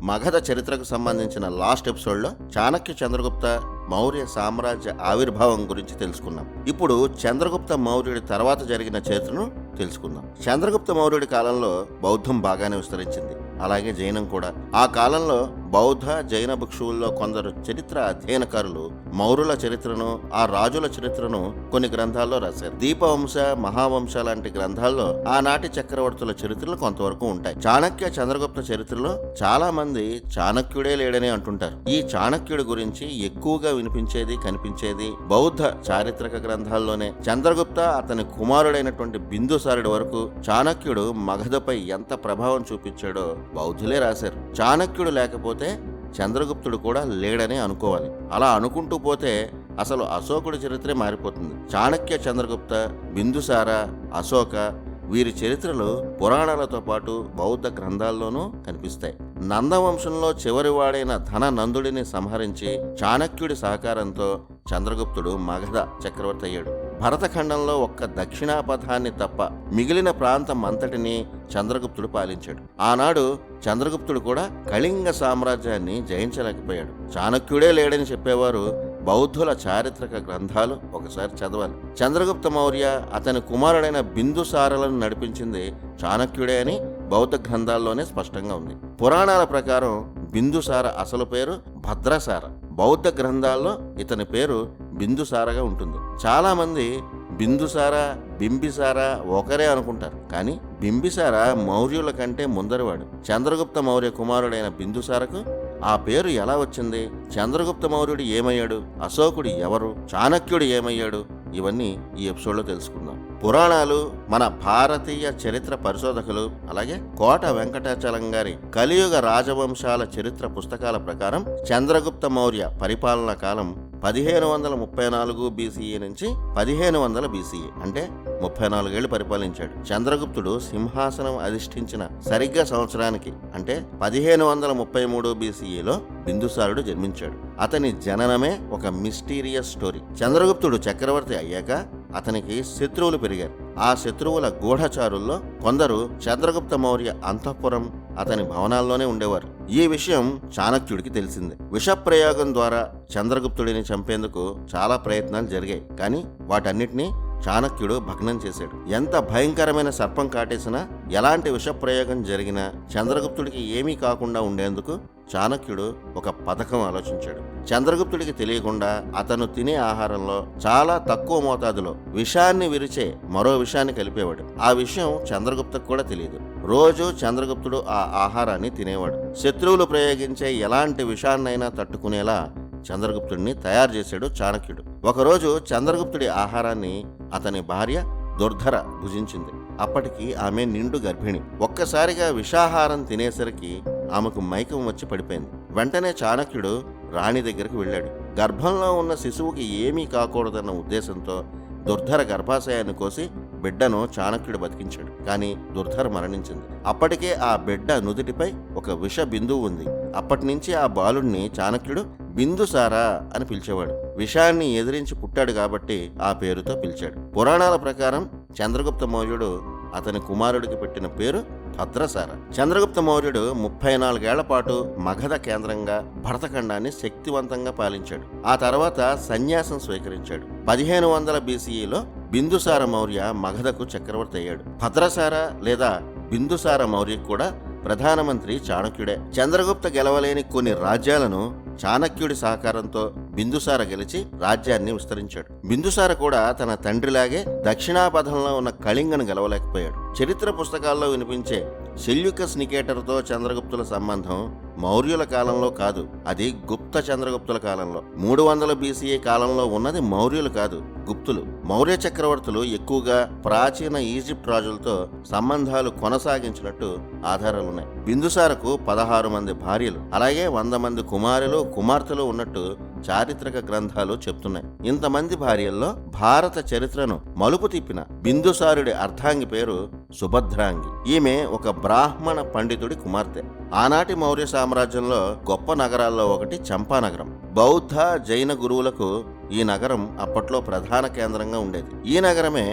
మగధ చరిత్రకు సంబంధించిన లాస్ట్ ఎపిసోడ్లో చాణక్య చంద్రగుప్త మౌర్య సామ్రాజ్య ఆవిర్భావం గురించి తెలుసుకున్నాం. ఇప్పుడు చంద్రగుప్త మౌర్యుడి తర్వాత జరిగిన చరిత్రను తెలుసుకుందాం. చంద్రగుప్త మౌర్యుడి కాలంలో బౌద్ధం బాగానే విస్తరించింది, అలాగే జైనం కూడా. ఆ కాలంలో బౌద్ధ జైన భిక్షువుల్లో కొందరు చరిత్ర అధ్యయనకారులు మౌర్యుల చరిత్రను, ఆ రాజుల చరిత్రను కొన్ని గ్రంథాల్లో రాశారు. దీపవంశ, మహావంశ లాంటి గ్రంథాల్లో ఆనాటి చక్రవర్తుల చరిత్రలు కొంతవరకు ఉంటాయి. చాణక్య చంద్రగుప్త చరిత్రలో చాలా మంది చాణక్యుడే లేడని అంటుంటారు. ఈ చాణక్యుడి గురించి ఎక్కువగా వినిపించేది, కనిపించేది బౌద్ధ చారిత్రక గ్రంథాల్లోనే. చంద్రగుప్త, అతని కుమారుడైనటువంటి బిందుసారుడి వరకు చాణక్యుడు మగధపై ఎంత ప్రభావం చూపించాడో బౌద్ధులే రాశారు. చాణక్యుడు లేకపోతే చంద్రగుప్తుడు కూడా లేడని అనుకోవాలి. అలా అనుకుంటూ పోతే అసలు అశోకుడి చరిత్రే మారిపోతుంది. చాణక్య, చంద్రగుప్త, బిందుసార, అశోక వీరి చరిత్రలు పురాణాలతో పాటు బౌద్ధ గ్రంథాల్లోనూ కనిపిస్తాయి. నందవంశంలో చివరివాడైన ధననందుడిని సంహరించి చాణక్యుడి సహకారంతో చంద్రగుప్తుడు మగధ చక్రవర్తి అయ్యాడు. భరతఖండంలో ఒక్క దక్షిణాపథాన్ని తప్ప మిగిలిన ప్రాంతం అంతటినీ చంద్రగుప్తుడు పాలించాడు. ఆనాడు చంద్రగుప్తుడు కూడా కళింగ సామ్రాజ్యాన్ని జయించలేకపోయాడు. చాణక్యుడే లేడని చెప్పేవారు బౌద్ధుల చారిత్రక గ్రంథాలు ఒకసారి చదవాలి. చంద్రగుప్త మౌర్య, అతని కుమారుడైన బిందుసారలను నడిపించింది చాణక్యుడే అని బౌద్ధ గ్రంథాల్లోనే స్పష్టంగా ఉంది. పురాణాల ప్రకారం బిందుసార అసలు పేరు భద్రసార. బౌద్ధ గ్రంథాల్లో ఇతని పేరు బిందుసారగా ఉంటుంది. చాలా మంది బిందుసార, బింబిసార ఒకరే అనుకుంటారు, కానీ బింబిసార మౌర్యుల కంటే ముందరివాడు. చంద్రగుప్త మౌర్య కుమారుడైన బిందుసారకు ఆ పేరు ఎలా వచ్చింది? చంద్రగుప్త మౌర్యుడు ఏమయ్యాడు? అశోకుడు ఎవరు? చాణక్యుడు ఏమయ్యాడు? ఇవన్నీ ఈ ఎపిసోడ్లో తెలుసుకుందాం. పురాణాలు, మన భారతీయ చరిత్ర పరిశోధకులు, అలాగే కోట వెంకటాచలం గారి కలియుగ రాజవంశాల చరిత్ర పుస్తకాల ప్రకారం చంద్రగుప్త మౌర్య పరిపాలనా కాలం 1534 బీసీఈ నుంచి 1500 బీసీఈ, అంటే 34 ఏళ్లు పరిపాలించాడు. చంద్రగుప్తుడు సింహాసనం అధిష్ఠించిన సరిగ్గా సంవత్సరానికి, అంటే 1533 బీసీఈలో బిందుసారుడు జన్మించాడు. అతని జననమే ఒక మిస్టీరియస్ స్టోరీ. చంద్రగుప్తుడు చక్రవర్తి అయ్యాక అతనికి శత్రువులు పెరిగారు. ఆ శత్రువుల గూఢచారుల్లో కొందరు చంద్రగుప్త మౌర్య అంతఃపురం, అతని భవనాల్లోనే ఉండేవారు. ఈ విషయం చాణక్యుడికి తెలిసింది. విషప్రయోగం ద్వారా చంద్రగుప్తుడిని చంపేందుకు చాలా ప్రయత్నాలు జరిగాయి, కానీ వాటన్నిటినీ చాణక్యుడు భగ్నం చేశాడు. ఎంత భయంకరమైన సర్పం కాటేసినా, ఎలాంటి విషప్రయోగం జరిగినా చంద్రగుప్తుడికి ఏమీ కాకుండా ఉండేందుకు చాణక్యుడు ఒక పథకం ఆలోచించాడు. చంద్రగుప్తుడికి తెలియకుండా అతను తినే ఆహారంలో చాలా తక్కువ మోతాదులో విషాన్ని విరిచే మరో విషాన్ని కలిపేవాడు. ఆ విషయం చంద్రగుప్తకు కూడా తెలియదు. రోజు చంద్రగుప్తుడు ఆ ఆహారాన్ని తినేవాడు. శత్రువులు ప్రయోగించే ఎలాంటి విషాన్నైనా తట్టుకునేలా చంద్రగుప్తుడిని తయారు చేశాడు చాణక్యుడు. ఒకరోజు చంద్రగుప్తుడి ఆహారాన్ని అతని భార్య దుర్ధర భుజించింది. అప్పటికి ఆమె నిండు గర్భిణి. ఒక్కసారిగా విషాహారం తినేసరికి ఆమెకు మైకం వచ్చి పడిపోయింది. వెంటనే చాణక్యుడు రాణి దగ్గరికి వెళ్ళాడు. గర్భంలో ఉన్న శిశువుకి ఏమీ కాకూడదన్న ఉద్దేశంతో దుర్ధర గర్భాశయాన్ని కోసి బిడ్డను చాణక్యుడు బతికించాడు. కానీ దుర్ధర మరణించింది. అప్పటికే ఆ బిడ్డ నుదుటిపై ఒక విష బిందువు ఉంది. అప్పటి నుంచి ఆ బాలుడిని చాణక్యుడు బిందుసారా అని పిలిచేవాడు. విషాన్ని ఎదిరించి పుట్టాడు కాబట్టి ఆ పేరుతో పిలిచాడు. పురాణాల ప్రకారం చంద్రగుప్త మౌర్యుడు అతని కుమారుడికి పెట్టిన పేరు భద్రసార. చంద్రగుప్త మౌర్యుడు 34 ఏళ్ల పాటు మగధ కేంద్రంగా భరతఖండాన్ని శక్తివంతంగా పాలించాడు. ఆ తర్వాత సన్యాసం స్వీకరించాడు. 1500 బీసీఈలో బిందుసార మౌర్య మగధకు చక్రవర్తి అయ్యాడు. భద్రసార లేదా బిందుసార మౌర్య కూడా ప్రధానమంత్రి చాణక్యుడే. చంద్రగుప్త గెలవలేని కొన్ని రాజ్యాలను చాణక్యుడి సహకారంతో బిందుసార గెలిచి రాజ్యాన్ని విస్తరించాడు. బిందుసార కూడా తన తండ్రిలాగే దక్షిణాపథంలో ఉన్న కళింగను గెలవలేకపోయాడు. చరిత్ర పుస్తకాల్లో వినిపించే సెల్యూకస్ నికేటర్తో చంద్రగుప్తుల సంబంధం మౌర్యుల కాలంలో కాదు, అది గుప్త చంద్రగుప్తుల కాలంలో. 300 బీసీఏ కాలంలో ఉన్నది మౌర్యులు కాదు, గుప్తులు. మౌర్య చక్రవర్తులు ఎక్కువగా ప్రాచీన ఈజిప్ట్ రాజులతో సంబంధాలు కొనసాగించినట్టు ఆధారాలున్నాయి. బిందుసారకు 16 మంది భార్యలు, అలాగే 100 మంది కుమారులు, కుమార్తెలు ఉన్నట్టు చారిత్రక గ్రంథాలు చెప్తున్నాయి. ఇంతమంది భార్యల్లో భారత చరిత్రను మలుపు తిప్పిన బిందుసారుడి అర్ధాంగి పేరు సుభద్రాంగి. ఈమె ఒక బ్రాహ్మణ పండితుడి కుమార్తె. ఆనాటి మౌర్య సామ్రాజ్యంలో గొప్ప నగరాల్లో ఒకటి చంపానగరం. బౌద్ధ, జైన గురువులకు ఈ నగరం అప్పట్లో ప్రధాన కేంద్రంగా ఉండేది. ఈ నగరమే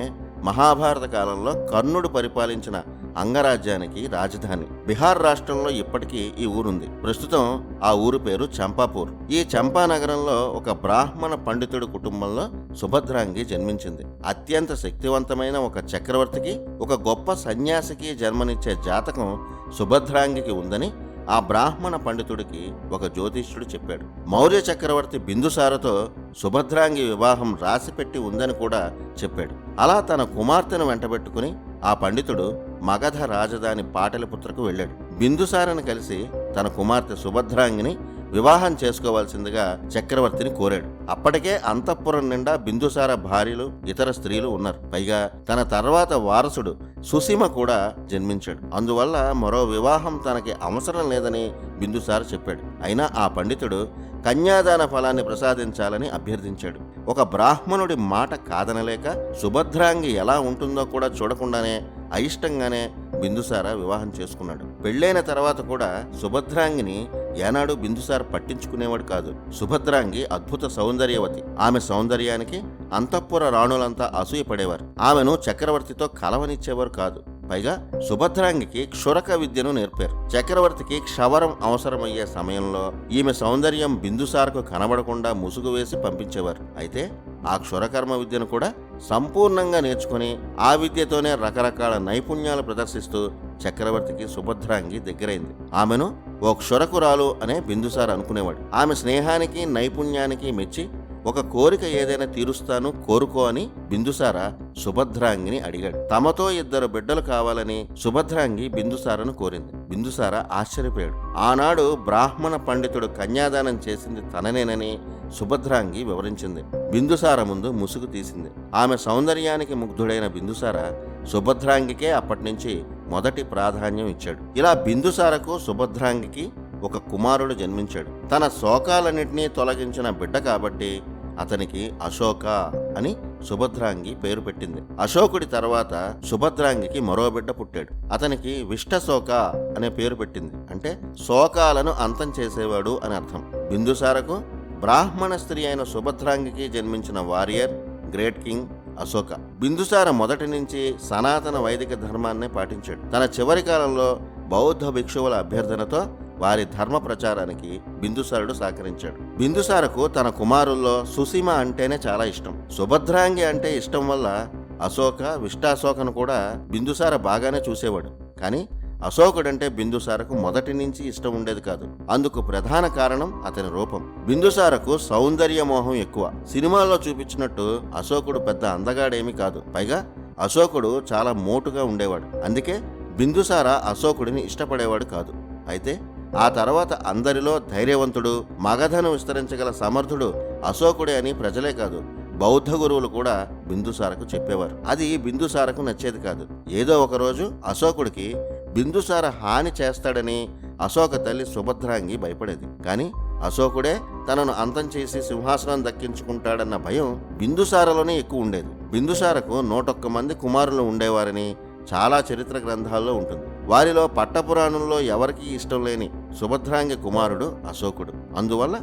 మహాభారత కాలంలో కర్ణుడు పరిపాలించిన అంగరాజ్యానికి రాజధాని. బిహార్ రాష్ట్రంలో ఇప్పటికీ ఈ ఊరుంది. ప్రస్తుతం ఆ ఊరు పేరు చంపాపూర్. ఈ చంపా నగరంలో ఒక బ్రాహ్మణ పండితుడి కుటుంబంలో సుభద్రాంగి జన్మించింది. అత్యంత శక్తివంతమైన ఒక చక్రవర్తికి, ఒక గొప్ప సన్యాసికి జన్మనిచ్చే జాతకం సుభద్రాంగికి ఉందని ఆ బ్రాహ్మణ పండితుడికి ఒక జ్యోతిష్యుడు చెప్పాడు. మౌర్య చక్రవర్తి బిందుసారతో సుభద్రాంగి వివాహం రాసిపెట్టి ఉందని కూడా చెప్పాడు. అలా తన కుమార్తెను వెంటబెట్టుకుని ఆ పండితుడు మగధ రాజధాని పాటలిపుత్రకు వెళ్ళాడు. బిందుసారను కలిసి తన కుమార్తె సుభద్రాంగిని వివాహం చేసుకోవాల్సిందిగా చక్రవర్తిని కోరాడు. అప్పటికే అంతఃపురం నిండా బిందుసార భార్యలు, ఇతర స్త్రీలు ఉన్నారు. పైగా తన తర్వాత వారసుడు సుసీమ కూడా జన్మించాడు. అందువల్ల మరో వివాహం తనకి అవసరం లేదని బిందుసార చెప్పాడు. అయినా ఆ పండితుడు కన్యాదాన ఫలాన్ని ప్రసాదించాలని అభ్యర్థించాడు. ఒక బ్రాహ్మణుడి మాట కాదనలేక సుభద్రాంగి ఎలా ఉంటుందో కూడా చూడకుండానే అయిష్టంగానే బిందుసార వివాహం చేసుకున్నాడు. పెళ్ళైన తర్వాత కూడా సుభద్రాంగిని ఏనాడు బిందుసార పట్టించుకునేవాడు కాదు. సుభద్రాంగి అద్భుత సౌందర్యవతి. ఆమె సౌందర్యానికి అంతఃపుర రాణులంతా అసూయపడేవారు. ఆమెను చక్రవర్తితో కలవనిచ్చేవారు కాదు. పైగా సుభద్రాంగికి క్షురక విద్యను నేర్పారు. చక్రవర్తికి క్షవరం అవసరమయ్యే సమయంలో ఈమె సౌందర్యం బిందుసారకు కనబడకుండా ముసుగు వేసి పంపించేవారు. అయితే ఆ క్షురకర్మ విద్యను కూడా సంపూర్ణంగా నేర్చుకుని ఆ విద్యతోనే రకరకాల నైపుణ్యాలు ప్రదర్శిస్తూ చక్రవర్తికి సుభద్రాంగి దగ్గరైంది. ఆమెను ఓ క్షురకురాలు అనే బిందుసార అనుకునేవాడు. ఆమె స్నేహానికి, నైపుణ్యానికి మెచ్చి ఒక కోరిక ఏదైనా తీరుస్తాను, కోరుకో అని బిందుసార సుభద్రాంగిని అడిగాడు. తమతో 2 బిడ్డలు కావాలని సుభద్రాంగి బిందుసారను కోరింది. బిందుసార ఆశ్చర్యపోయాడు. ఆనాడు బ్రాహ్మణ పండితుడు కన్యాదానం చేసింది తననేనని సుభద్రాంగి వివరించింది. బిందుసార ముందు ముసుగు తీసింది. ఆమె సౌందర్యానికి ముగ్ధుడైన బిందుసార సుభద్రాంగికే అప్పటినుంచి మొదటి ప్రాధాన్యం ఇచ్చాడు. ఇలా బిందుసారకు, సుభద్రాంగికి ఒక కుమారుడు జన్మించాడు. తన శోకాలన్నింటినీ తొలగించిన బిడ్డ కాబట్టి అతనికి అశోక అని సుభద్రాంగి పేరు పెట్టింది. అశోకుడి తర్వాత సుభద్రాంగికి మరో బిడ్డ పుట్టాడు. అతనికి విష్టశోక అనే పేరు పెట్టింది. అంటే శోకాలను అంతం చేసేవాడు అని అర్థం. బిందుసారకు బ్రాహ్మణ స్త్రీ అయిన సుభద్రాంగికి జన్మించిన warrior, great king Ashoka. Bindusara మొదటి నుంచి సనాతన వైదిక ధర్మాన్నే పాటించాడు. తన చివరి కాలంలో బౌద్ధ భిక్షువుల అభ్యర్థనతో వారి ధర్మ ప్రచారానికి బిందుసారుడు సహకరించాడు. బిందుసారకు తన కుమారుల్లో సుసీమ అంటేనే చాలా ఇష్టం. సుభద్రాంగి అంటే ఇష్టం వల్ల అశోక, విష్టాశోకను కూడా బిందుసార బాగానే చూసేవాడు. కానీ అశోకుడంటే బిందుసారకు మొదటి నుంచి ఇష్టం ఉండేది కాదు. అందుకు ప్రధాన కారణం అతని రూపం. బిందుసారకు సౌందర్య మోహం ఎక్కువ. సినిమాల్లో చూపించినట్టు అశోకుడు పెద్ద అందగాడేమీ కాదు. పైగా అశోకుడు చాలా మోటుగా ఉండేవాడు. అందుకే బిందుసార అశోకుడిని ఇష్టపడేవాడు కాదు. అయితే ఆ తర్వాత అందరిలో ధైర్యవంతుడు, మగధను విస్తరించగల సమర్థుడు అశోకుడే అని ప్రజలే కాదు, బౌద్ధ గురువులు కూడా బిందుసారకు చెప్పేవారు. అది బిందుసారకు నచ్చేది కాదు. ఏదో ఒకరోజు అశోకుడికి బిందుసార హాని చేస్తాడని అశోక తల్లి సుభద్రాంగి భయపడేది. కానీ అశోకుడే తనను అంతం చేసి సింహాసనం దక్కించుకుంటాడన్న భయం బిందుసారలోనే ఎక్కువ ఉండేది. బిందుసారకు 101 మంది కుమారులు ఉండేవారని చాలా చరిత్ర గ్రంథాల్లో ఉంటుంది. వారిలో పట్టపురాణంలో ఎవరికీ ఇష్టం లేని సుభద్రాంగి కుమారుడు అశోకుడు. అందువల్ల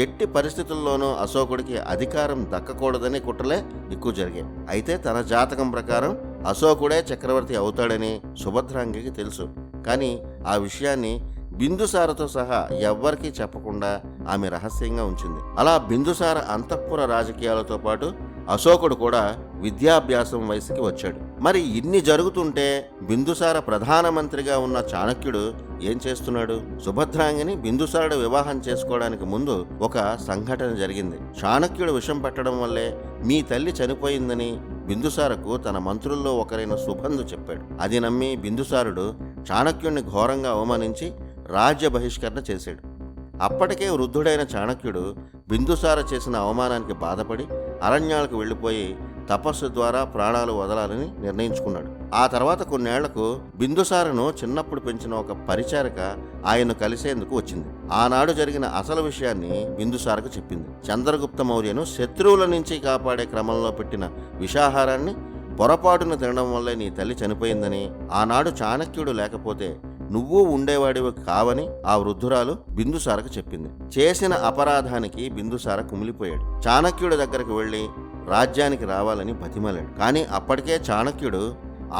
ఎట్టి పరిస్థితుల్లోనూ అశోకుడికి అధికారం దక్కకూడదని కుట్రలే ఎక్కువ జరిగాయి. అయితే తన జాతకం ప్రకారం అశోకుడే చక్రవర్తి అవుతాడని సుభద్రాంగికి తెలుసు. కానీ ఆ విషయాన్ని బిందుసారతో సహా ఎవ్వరికీ చెప్పకుండా ఆమె రహస్యంగా ఉంచింది. అలా బిందుసార అంతఃపుర రాజకీయాలతో పాటు అశోకుడు కూడా విద్యాభ్యాసం వయసుకి వచ్చాడు. మరి ఇన్ని జరుగుతుంటే బిందుసార ప్రధానమంత్రిగా ఉన్న చాణక్యుడు ఏం చేస్తున్నాడు? సుభద్రాంగిని బిందుసారుడు వివాహం చేసుకోవడానికి ముందు ఒక సంఘటన జరిగింది. చాణక్యుడు విషం పెట్టడం వల్లే మీ తల్లి చనిపోయిందని బిందుసారకు తన మంత్రుల్లో ఒకరైన సుబంధు చెప్పాడు. అది నమ్మి బిందుసారుడు చాణక్యుడిని ఘోరంగా అవమానించి రాజ్య బహిష్కరణ చేశాడు. అప్పటికే వృద్ధుడైన చాణక్యుడు బిందుసార చేసిన అవమానానికి బాధపడి అరణ్యాలకు వెళ్ళిపోయి తపస్సు ద్వారా ప్రాణాలు వదలాలని నిర్ణయించుకున్నాడు. ఆ తర్వాత కొన్నేళ్లకు బిందుసారను చిన్నప్పుడు పెంచిన ఒక పరిచారిక ఆయన్ను కలిసేందుకు వచ్చింది. ఆనాడు జరిగిన అసలు విషయాన్ని బిందుసారకు చెప్పింది. చంద్రగుప్త మౌర్యను శత్రువుల నుంచి కాపాడే క్రమంలో పెట్టిన విషాహారాన్ని పొరపాటున తినడం వల్లే నీ తల్లి చనిపోయిందని, ఆనాడు చాణక్యుడు లేకపోతే నువ్వు ఉండేవాడివి కావని ఆ వృద్ధురాలు బిందుసారకు చెప్పింది. చేసిన అపరాధానికి బిందుసార కుమిలిపోయాడు. చాణక్యుడి దగ్గరకు వెళ్లి రాజ్యానికి రావాలని బతిమాలాడు. కానీ అప్పటికే చాణక్యుడు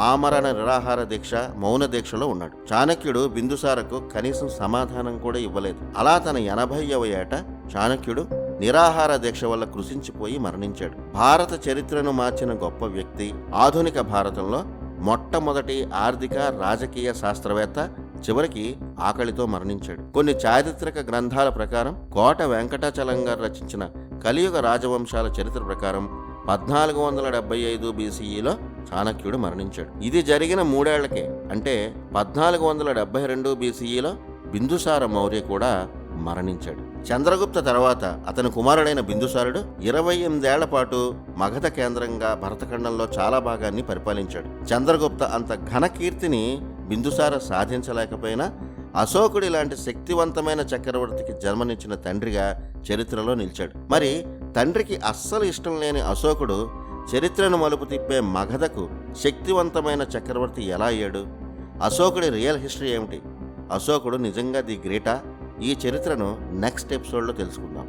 ఆమరణ నిరాహార దీక్ష, మౌన దీక్షలో ఉన్నాడు. చాణక్యుడు బిందుసారకు కనీసం సమాధానం కూడా ఇవ్వలేదు. అలా తన 80వ ఏట చాణక్యుడు నిరాహార దీక్ష వల్ల కృషించిపోయి మరణించాడు. భారత చరిత్రను మార్చిన గొప్ప వ్యక్తి, ఆధునిక భారతంలో మొట్టమొదటి ఆర్థిక రాజకీయ శాస్త్రవేత్త చివరికి ఆకలితో మరణించాడు. కొన్ని చారిత్రక గ్రంథాల ప్రకారం కోట వెంకటాచలం గారు రచించిన కలియుగ రాజవంశాల చరిత్ర ప్రకారం 1475 బీసీఈలో చాణక్యుడు మరణించాడు. ఇది జరిగిన 3 ఏళ్లకే, అంటే 1472 బీసీఈలో బిందుసార మౌర్య కూడా మరణించాడు. చంద్రగుప్త తర్వాత అతని కుమారుడైన బిందుసారుడు 28 ఏళ్ల పాటు మగధ కేంద్రంగా భరతఖండంలో చాలా భాగాన్ని పరిపాలించాడు. చంద్రగుప్త అంత ఘన కీర్తిని బిందుసార సాధించలేకపోయినా అశోకుడి లాంటి శక్తివంతమైన చక్రవర్తికి జన్మనిచ్చిన తండ్రిగా చరిత్రలో నిలిచాడు. మరి తండ్రికి అస్సలు ఇష్టం లేని అశోకుడు చరిత్రను మలుపు తిప్పే మగధకు శక్తివంతమైన చక్రవర్తి ఎలా అయ్యాడు? అశోకుడి రియల్ హిస్టరీ ఏమిటి? అశోకుడు నిజంగా ది గ్రేటా? ఈ చరిత్రను నెక్స్ట్ ఎపిసోడ్లో తెలుసుకుందాం.